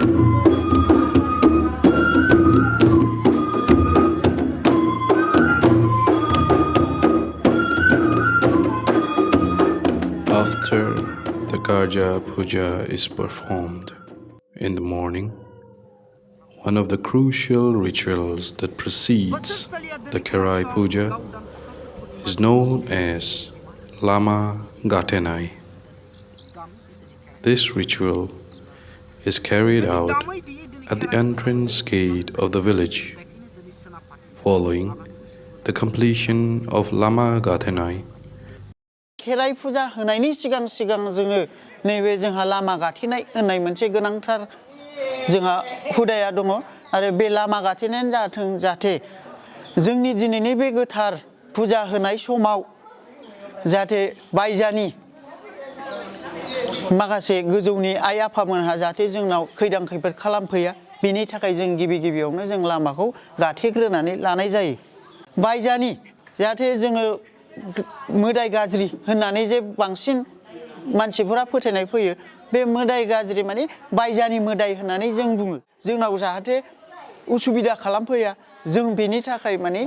After the Kherai Puja is performed in the morning, one of the crucial rituals that precedes the Kherai Puja is known as Lama Gathenai. This ritual is carried out at the entrance gate of the village. Following the completion of Lama Gathenai, खेराइ फुजा होनायनि सिगां जोङो नैबे जोंहा लामा गाथेनाय होननाय मोनसे गोनांथार जोंहा हुदाया दङ आरो बे लामा गाथेनायानो जाहाथे जोंनि दिनैनि बे गोथार फुजा होनाय समाव जाहाथे बायजानि माखासे गोजौनि आइ आफामोनहा जाहाथे जोंनाव खैदां खैफोद खालामफैया बेनि थाखाय जों गिबियावनो जों लामाखौ गाथेग्रोनानै लानाय जायो बायजानि जाहाथे जोङो मोदाय गाज्रि होननानै जे बांसिन मानसिफोरा फोथायनाय फैयो बे मोदाय गाज्रि माने बायजानि मोदाय होननानै जों बुङो जोंनाव जाहाथे उसुबिदा खालामफैया जों बेनि थाखाय माने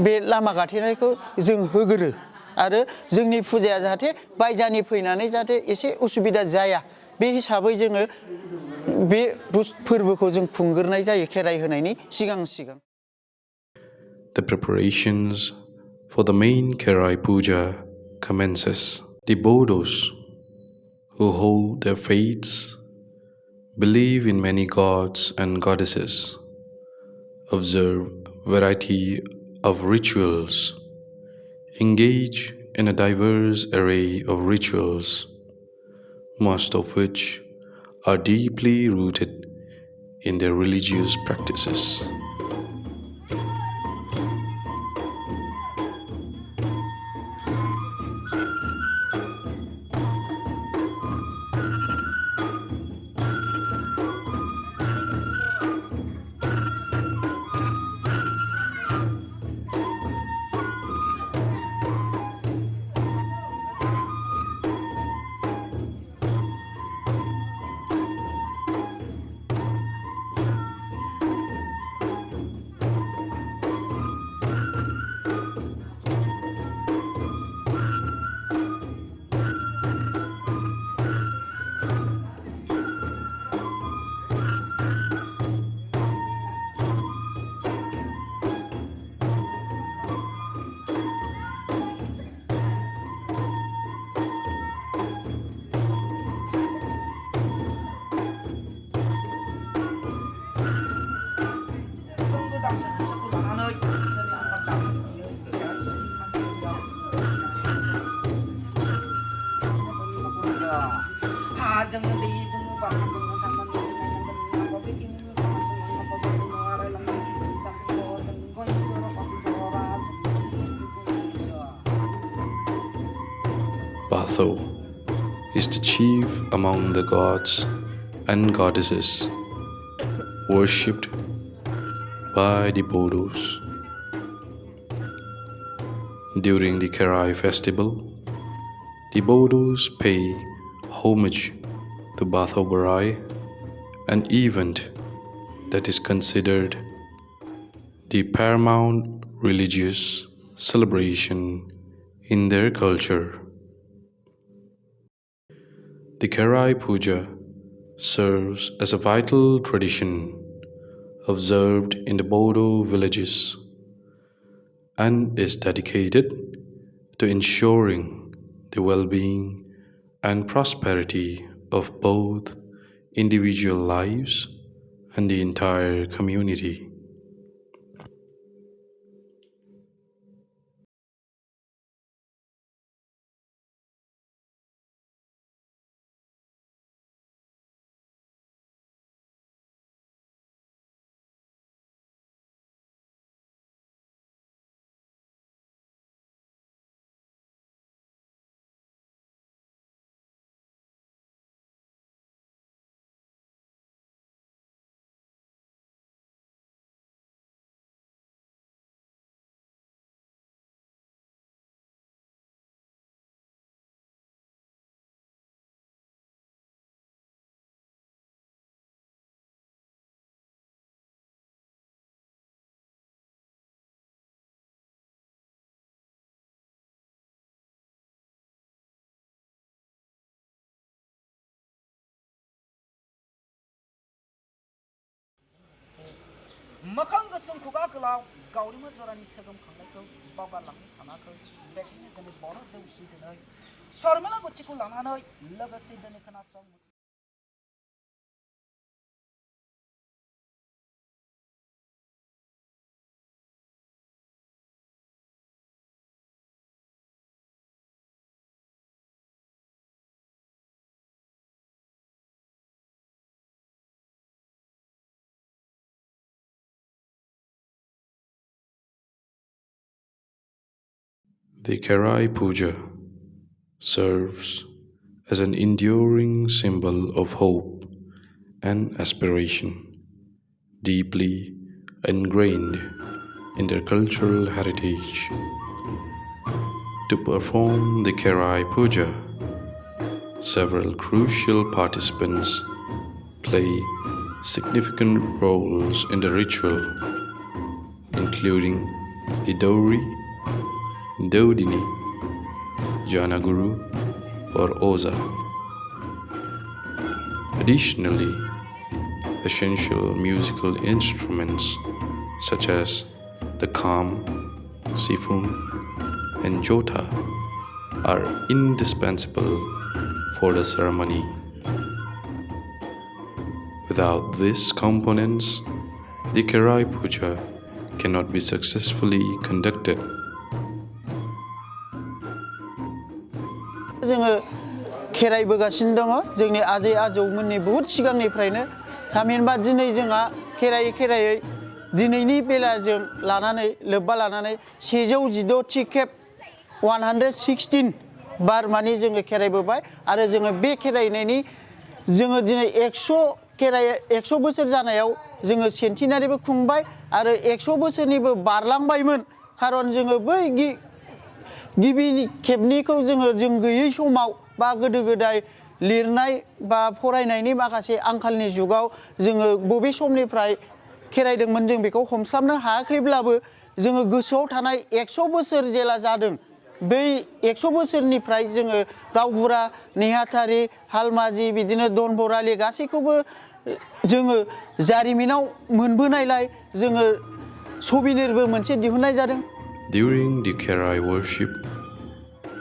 बे लामा गाथेनायखौ जों होगोरो आरो जोंनि फुजाया जाहाथे बायजानि फैनानै जाहाथे एसे उसुबिदा जाया बे हिसाबै जोङो बे फोरबोखौ जों खुंग्रोनाय जायो खेराइ होनायनि सिगां The preparations for the main Kherai Puja commences. The Bodos, who hold their faiths, believe in many gods and goddesses, observe variety of rituals, engage in a diverse array of rituals, most of which are deeply rooted in their religious practices. Bathou is the chief among the gods and goddesses worshipped by the Bodos. During the Kherai festival, the Bodos pay homage to bathou, an event that is considered the paramount religious celebration in their culture. The Kherai Puja serves as a vital tradition observed in the Bodo villages and is dedicated to ensuring the well-being and prosperity of both individual lives and the entire community. मोखां गोसोम खुगा गोलाव गावरिमा जरानि सोगोम खांनायखौ बावगारलांनो सानाखै बेखायनो दिनै बर' दौसि दिनै सरमेला गुथिखौ लानानै लोगोसे दिनै खोनासं The Kherai Puja serves as an enduring symbol of hope and aspiration, deeply ingrained in their cultural heritage. To perform the Kherai Puja, several crucial participants play significant roles in the ritual, including the Dowry, Dodini, Janaguru, or Oza. Additionally, essential musical instruments such as the kham, sifun, and jota are indispensable for the ceremony. Without these components, the Kherai Puja cannot be successfully conducted. जोङो खेराइबोगासिनो दङ जोंनि आजै आजौमोननि बहुद सिगांनिफ्रायनो थामहिनबा दिनै जोंहा खेरायै दिनैनि बेलाजों लानानै लोब्बा लानानै 116 खेब 116 बार माने जोङो खेराइबोबाय आरो जोङो बे खेराइनायनि जोङो दिनै 100 बोसोर जानायाव जोङो सेन्टिनारिबो खुंबाय आरो 100 बोसोरनिबो बारलांबायमोन खारन जोङो बै गिबि खेबनिखौ जों गैयै समाव बा गोदो गोदाय लिरनाय बा फरायनायनि माखासे आंखालनि जुगाव जोङो बबे समनिफ्राय खेराइदोंमोन जों बेखौ हमस्लाबनो हायाखैब्लाबो जोङो गोसोआव थानाय 100 बोसोर जेला जादों बै 100 बोसोरनिफ्राय जोङो गावबुरा नेहाथारि हालमाजि बिदिनो दन बरालि गासैखौबो जोङो जारिमिनाव मोनबोनायलाय जोङो सबिनेरबो मोनसे दिहुननाय जादों. During the Kherai worship,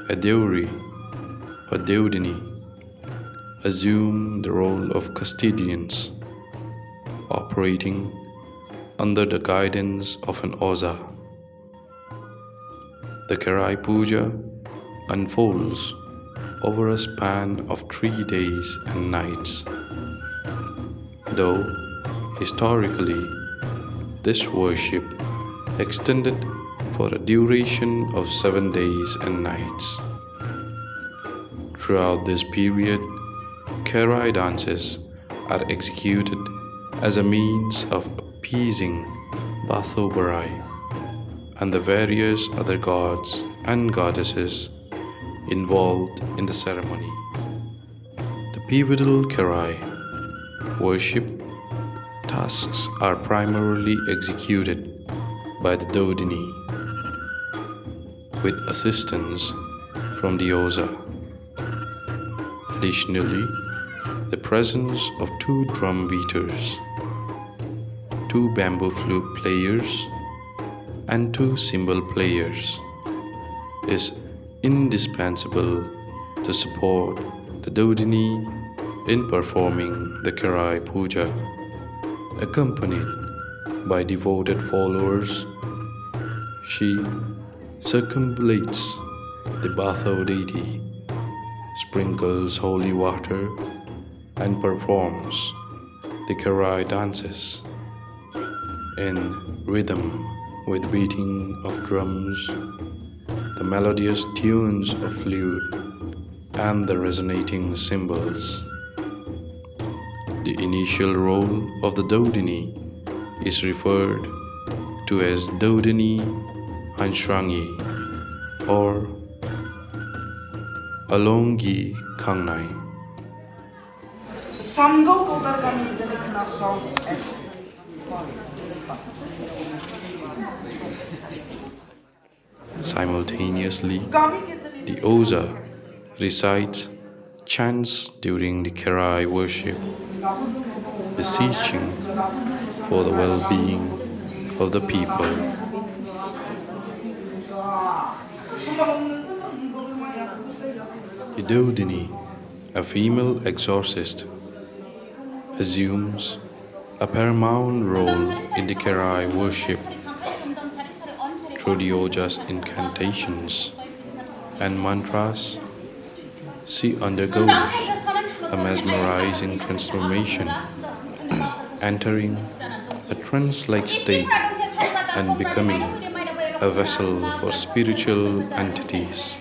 a Dewri or Deudini assume the role of custodians, operating under the guidance of an Oza. The Kherai Puja unfolds over a span of 3 days and nights. Though historically this worship extended for a duration of 7 days and nights. Throughout this period, Kherai dances are executed as a means of appeasing bathou and the various other gods and goddesses involved in the ceremony. The pivotal Kherai worship tasks are primarily executed by the Dodini, with assistance from the Oza. Additionally, the presence of 2 drum beaters, 2 bamboo flute players, and 2 cymbal players is indispensable to support the Dodini in performing the Kherai Puja. Accompanied by devoted followers, she circumambulates the bathou deity, sprinkles holy water, and performs the Kherai dances in rhythm with beating of drums, the melodious tunes of flute, and the resonating cymbals. The initial role of the Dodini is referred to as Dodini Hanshrangi or Alongi Khangnai. Simultaneously, the Oza recites chants during the Kherai worship, beseeching for the well-being of the people. The Dodini, a female exorcist, assumes a paramount role in the Kherai worship. Through the ojas incantations and mantras, she undergoes a mesmerizing transformation, entering a trance-like state and becoming a vessel for spiritual entities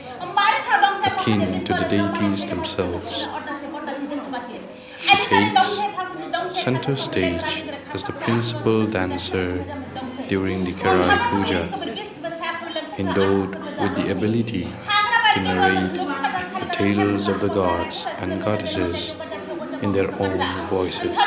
akin to the deities themselves. She takes center stage as the principal dancer during the Kherai Puja, endowed with the ability to narrate the tales of the gods and goddesses in their own voices.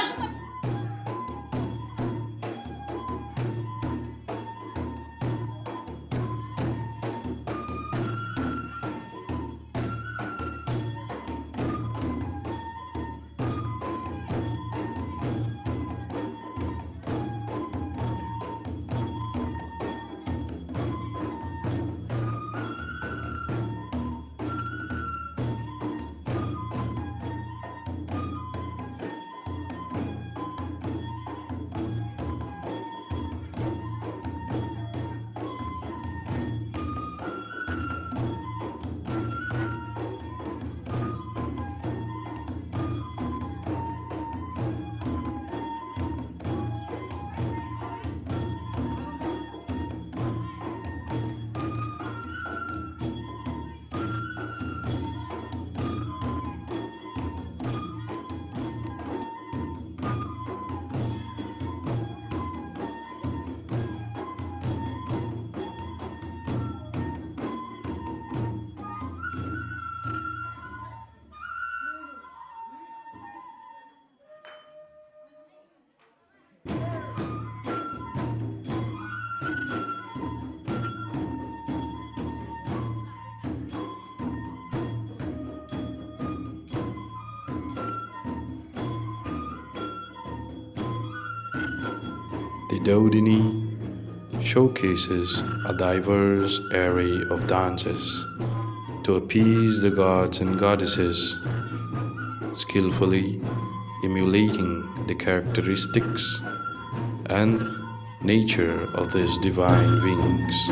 The Dodini showcases a diverse array of dances to appease the gods and goddesses, skillfully emulating the characteristics and nature of these divine beings.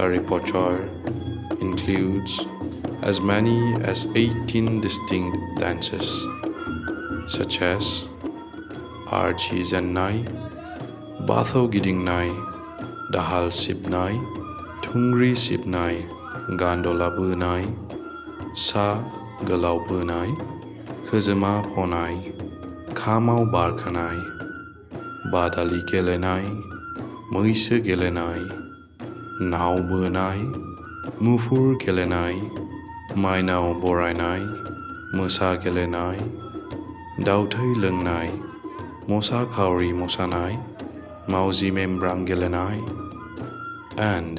Kherai Puja includes as many as 18 distinct dances, such as Archi Zennai, Bathou Gidingnai, Dahal Sibnai, Thungri Sibnai, Gandola Bunai, Sa Galau Bunai, Khazama Ponai, Khamau Barkhanai, Badali Gelenai, Moise Gelenai, Nau Bunai, Mufur Gelenai, Mainao Borainai, Musa Gelenai, Dauthai Lengnai, Mosa Kauri Mosanai, Mauzi Membrang Gelenai, and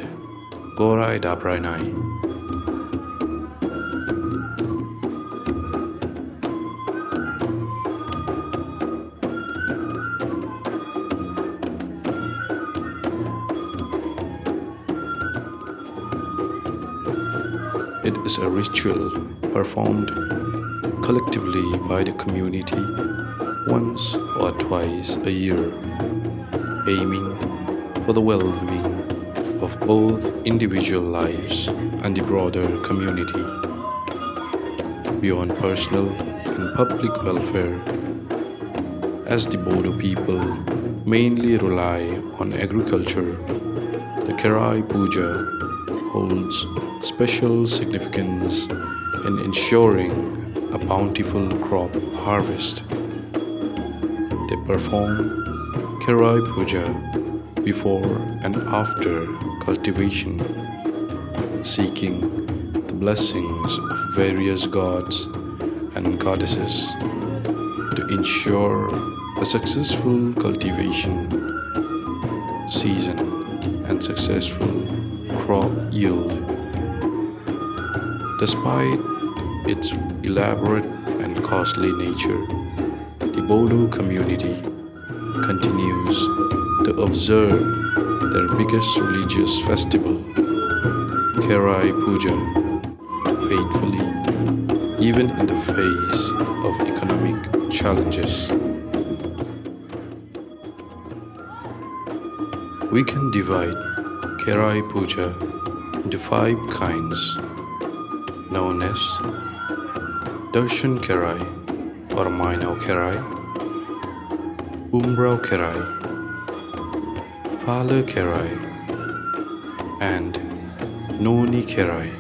Gorai Dabrainai. It is a ritual performed collectively by the community once or twice a year, aiming for the well-being of both individual lives and the broader community. Beyond personal and public welfare, as the Bodo people mainly rely on agriculture, the Kherai Puja holds special significance in ensuring a bountiful crop harvest. They perform Kherai Puja before and after cultivation, seeking the blessings of various gods and goddesses to ensure a successful cultivation season and successful crop yield. Despite its elaborate and costly nature, the Bodo community continues to observe their biggest religious festival, Kherai Puja, faithfully, even in the face of economic challenges. We can divide Kherai Puja into 5 kinds, known as Darshan Kherai or Mainao Kherai, Umbrao Kherai, Phala Kherai, and Noni Kherai.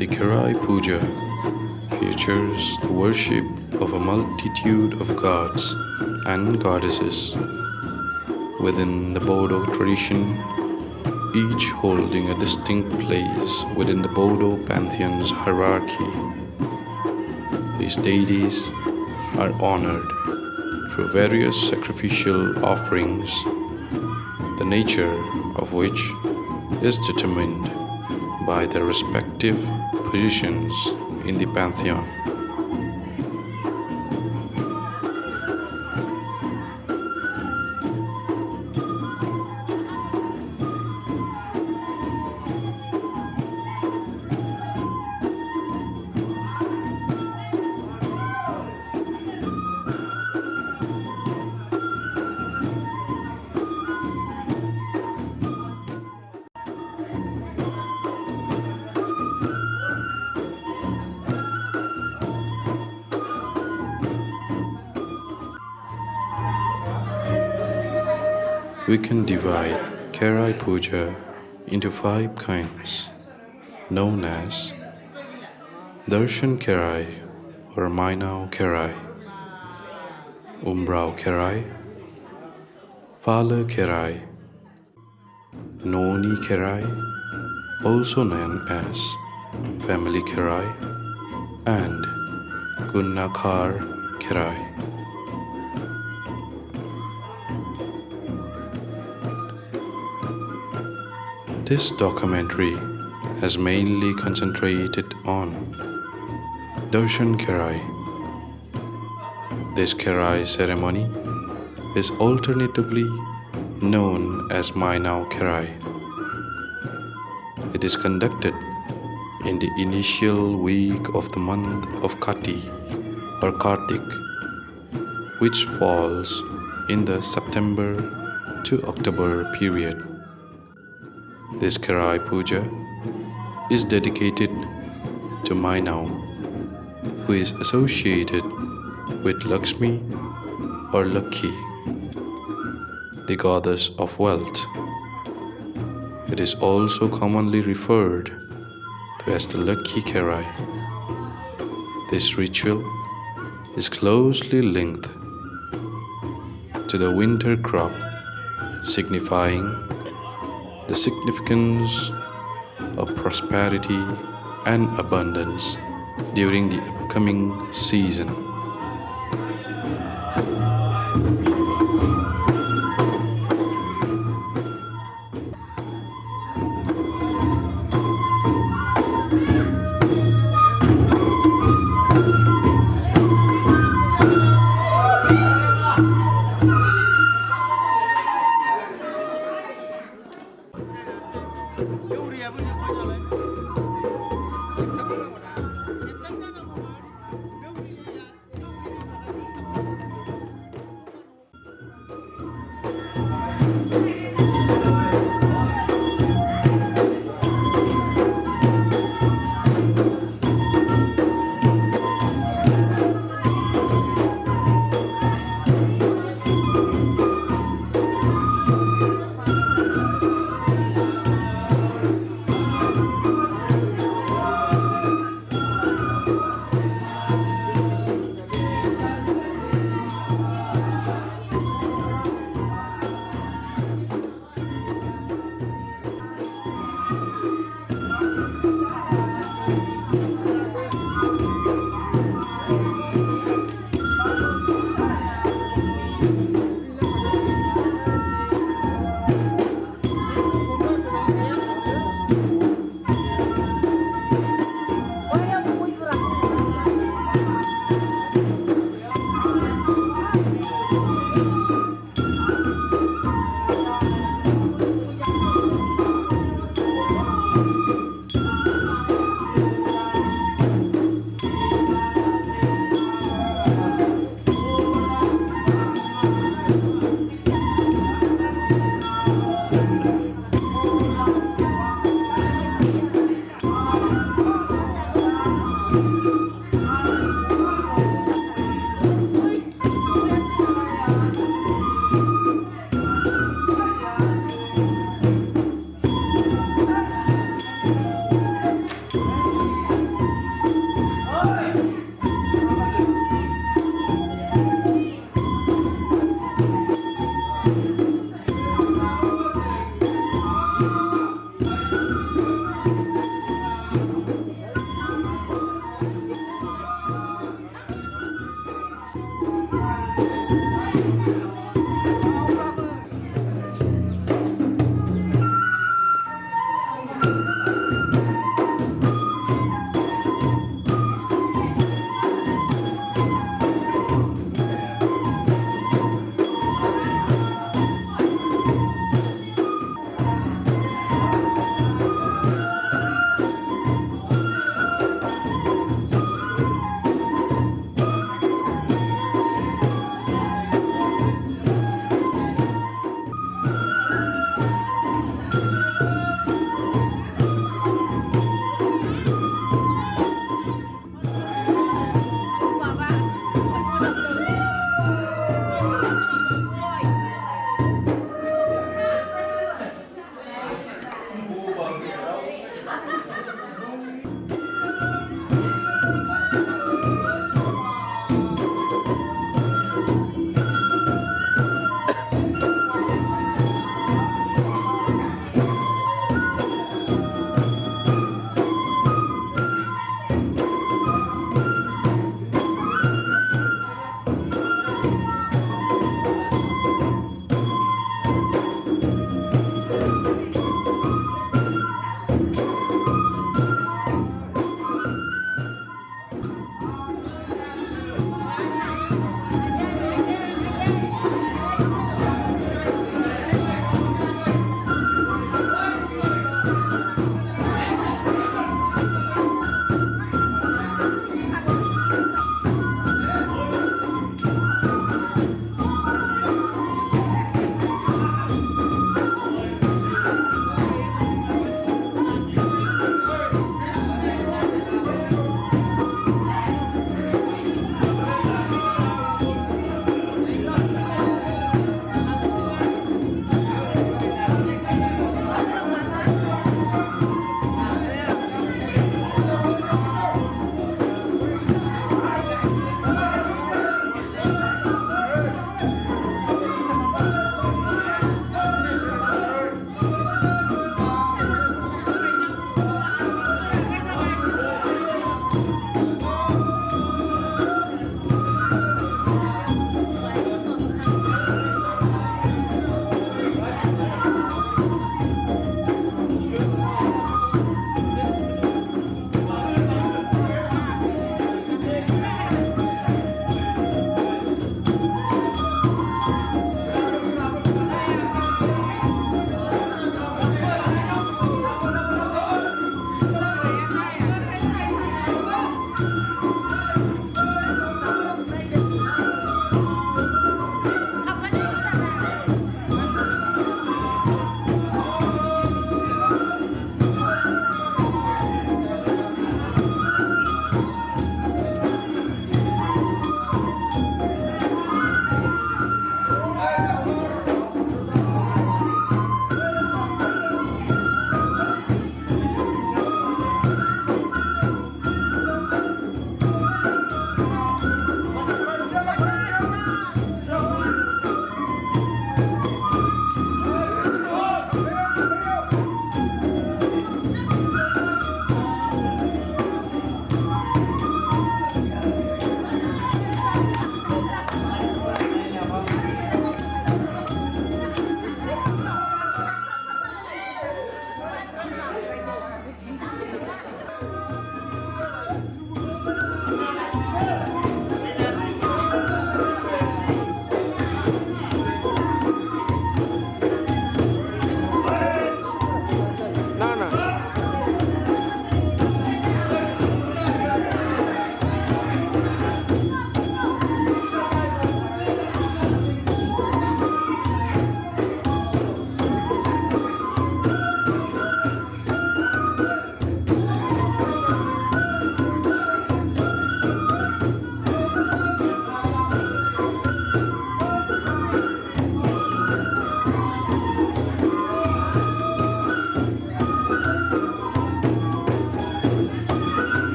The Kherai Puja features the worship of a multitude of gods and goddesses. Within the Bodo tradition, each holding a distinct place within the Bodo pantheon's hierarchy. These deities are honored through various sacrificial offerings, the nature of which is determined by their respective positions in the pantheon. We can divide Kherai Puja into 5 kinds, known as Darshan Kherai or Mainao Kherai, Umbrao Kherai, Phala Kherai, Noni Kherai, also known as Family Kherai, and Gunnakar Kherai. This documentary has mainly concentrated on Darshan Kherai. This Kherai ceremony is alternatively known as Mainao Kherai. It is conducted in the initial week of the month of Kati or Kartik, which falls in the September to October period. This Kherai Puja is dedicated to Mainao, who is associated with Lakshmi or Lakhi, the goddess of wealth. It is also commonly referred to as the Lakhi Kherai. This ritual is closely linked to the winter crop, signifying the significance of prosperity and abundance during the upcoming season.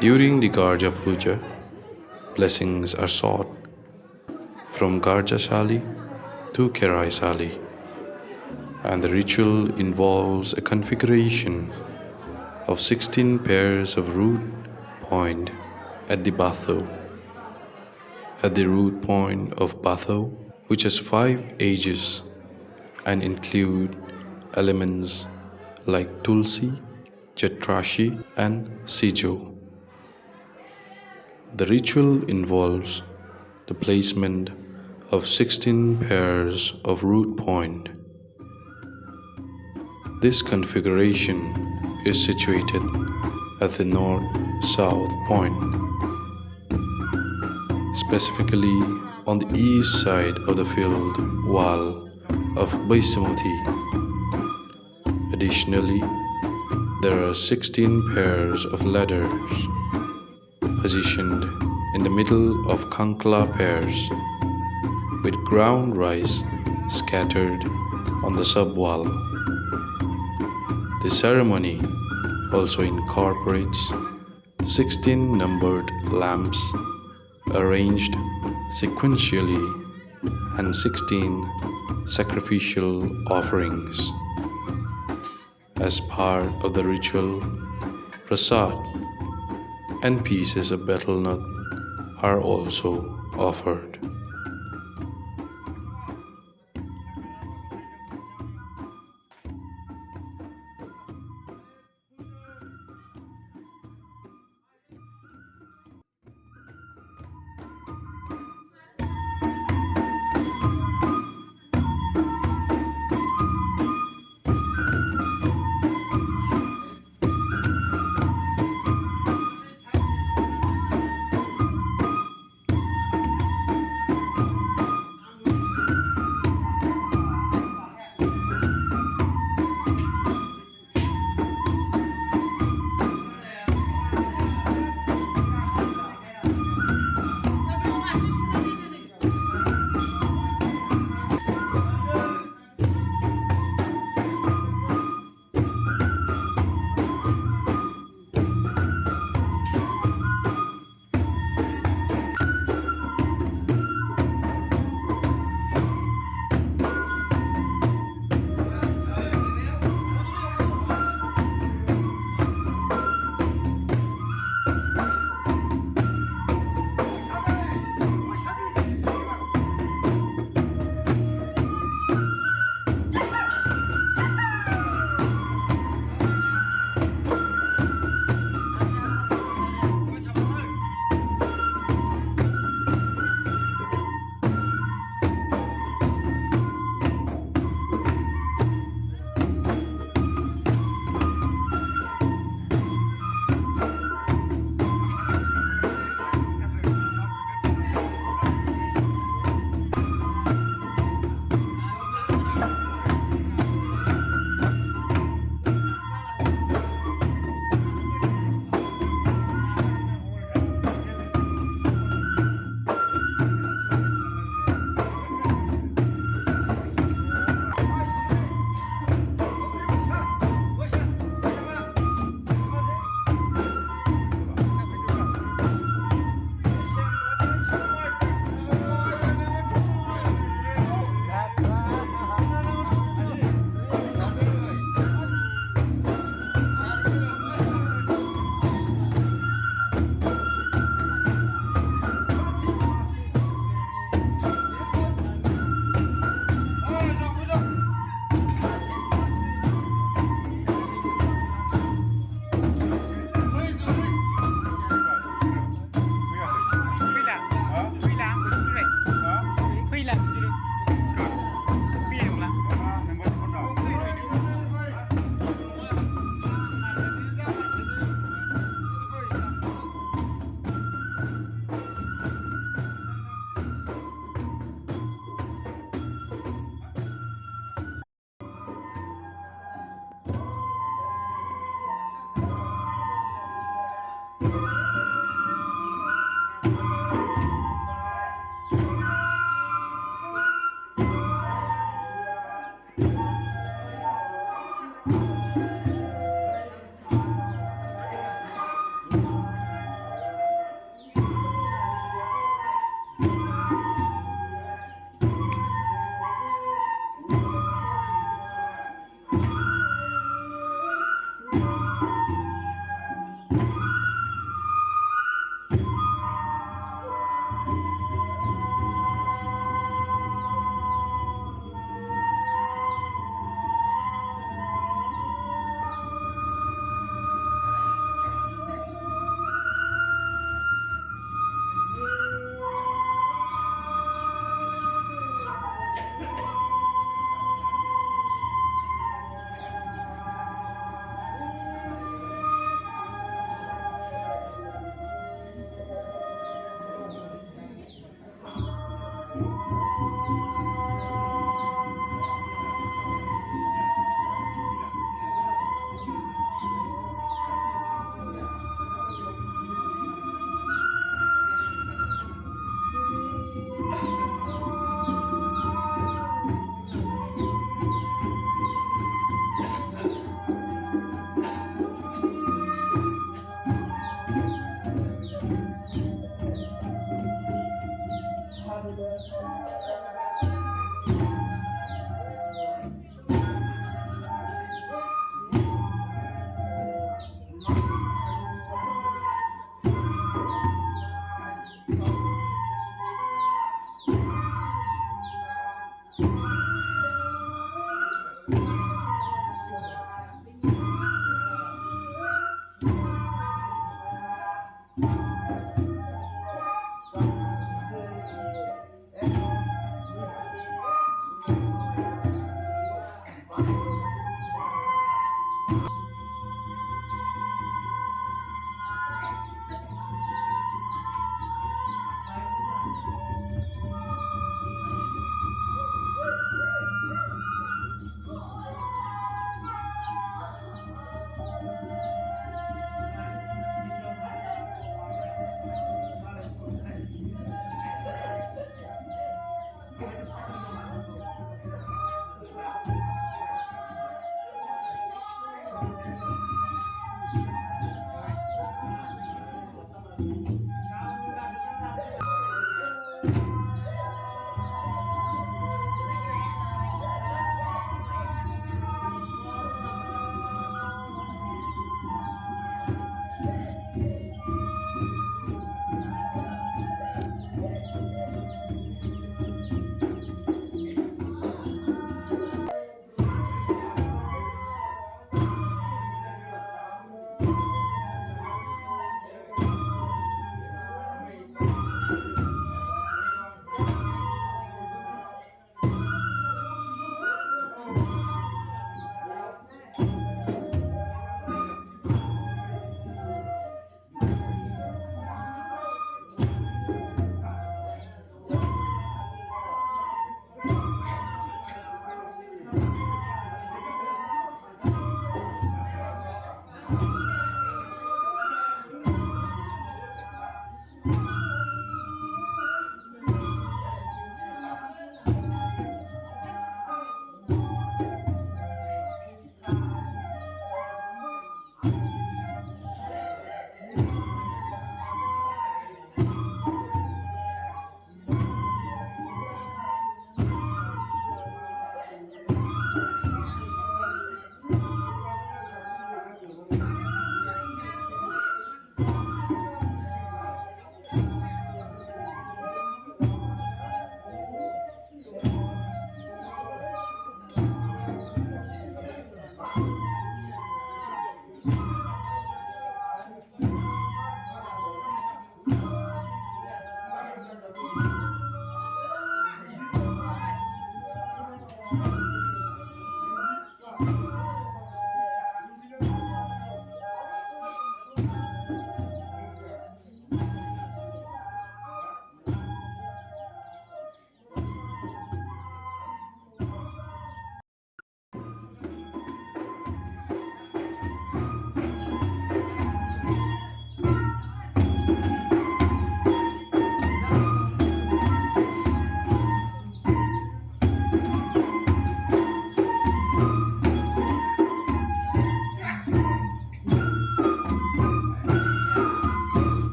During the Garja Puja, blessings are sought from Garja Sali to Kherai Sali, and the ritual involves a configuration of 16 pairs of root point at the bathou. At the root point of bathou, which has 5 edges and include elements like tulsi, chatrashi and sijo. The ritual involves the placement of 16 pairs of root point. This configuration is situated at the north-south point, specifically on the east side of the field wall of Baisamuthi. Additionally, there are 16 pairs of ladders positioned in the middle of Kankla pairs, with ground rice scattered on the sub-wall. The ceremony also incorporates 16 numbered lamps arranged sequentially and 16 sacrificial offerings. As part of the ritual, prasad and pieces of betel nut are also offered.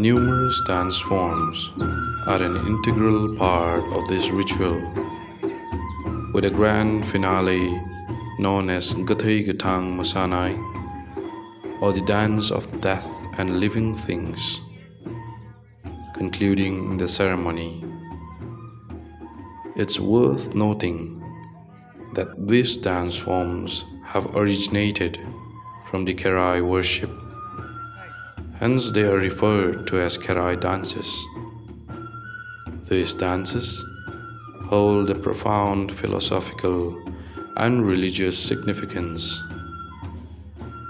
Numerous dance forms are an integral part of this ritual, with a grand finale known as Gathenai Masanai, or the dance of death and living things, concluding the ceremony. It's worth noting that these dance forms have originated from the Kherai worship. Hence they are referred to as Kherai dances. These dances hold a profound philosophical and religious significance,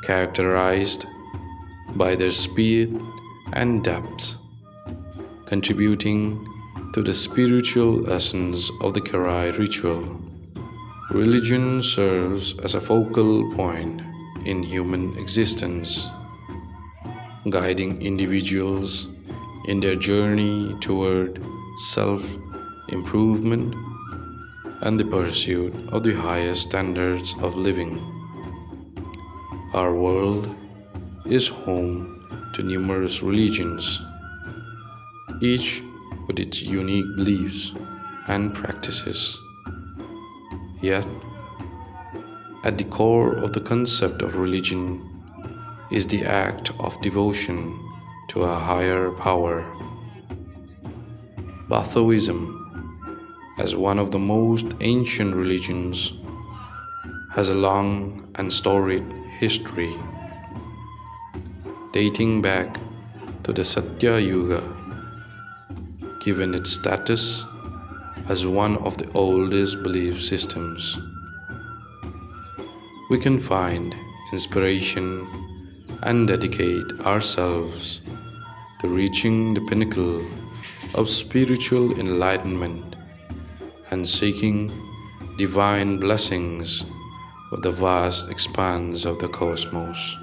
characterized by their speed and depth, contributing to the spiritual essence of the Kherai ritual. Religion serves as a focal point in human existence, guiding individuals in their journey toward self-improvement and the pursuit of the highest standards of living. Our world is home to numerous religions, each with its unique beliefs and practices. Yet, at the core of the concept of religion is the act of devotion to a higher power. Bathouism, as one of the most ancient religions, has a long and storied history, dating back to the Satya Yuga, given its status as one of the oldest belief systems. We can find inspiration and dedicate ourselves to reaching the pinnacle of spiritual enlightenment and seeking divine blessings of the vast expanse of the cosmos.